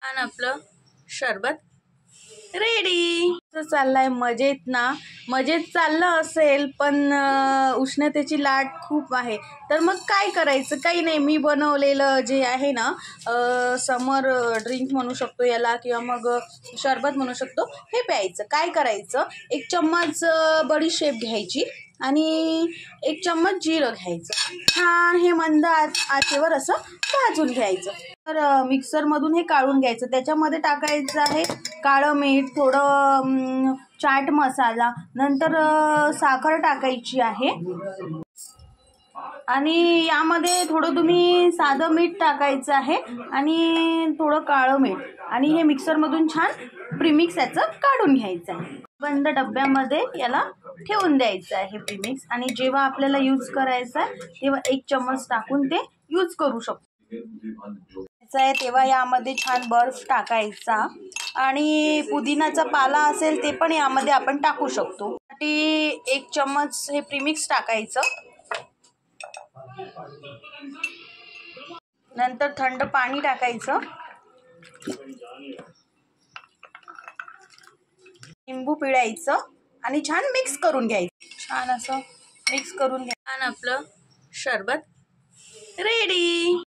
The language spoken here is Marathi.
आणि आपलं शरबत रेडी. चाललाय मजेत ना. मजेत चाललं असेल पण उष्णतेची लाट खूप आहे. तर मग काय करायचं, काही नाही. मी बनवलेलं जे आहे ना समर ड्रिंक म्हणू शकतो याला, किंवा मग शरबत म्हणू शकतो, हे प्यायचं. काय करायचं, 1 चम्मच बडीशेप घ्यायची आणि 1 चम्मच जिरं घ्यायचं. छान हे मंद आचेवर असं भाजून घ्यायचं. तर मिक्सरमधून हे काढून घ्यायचं. त्याच्यामध्ये टाकायचं आहे काळं मीठ, थोडं चाट मसाला, नंतर साखर टाकायची आहे आणि यामध्ये थोडं तुम्ही साधं मीठ टाकायचं आहे आणि थोडं काळं मीठ, आणि हे मिक्सरमधून छान प्रीमिक्स याचं काढून घ्यायचं आहे. बंद डब्यामध्ये याला ठेवून द्यायचं आहे प्रीमिक्स, आणि जेव्हा आपल्याला यूज करायचं आहे तेव्हा 1 चम्मच टाकून ते यूज करू शकतो. तेव्हा यामध्ये छान बर्फ टाकायचा आणि पुदिनाचा पाला असेल ते पण यामध्ये आपण टाकू शकतो. 1 चम्मच हे प्रीमिक्स टाकायचं. नंतर थंड पाणी टाकायचं, लिंबू पिळायचं आणि छान मिक्स करून घ्यायचं. छान असं मिक्स करून घ्या आणि आपलं शरबत रेडी.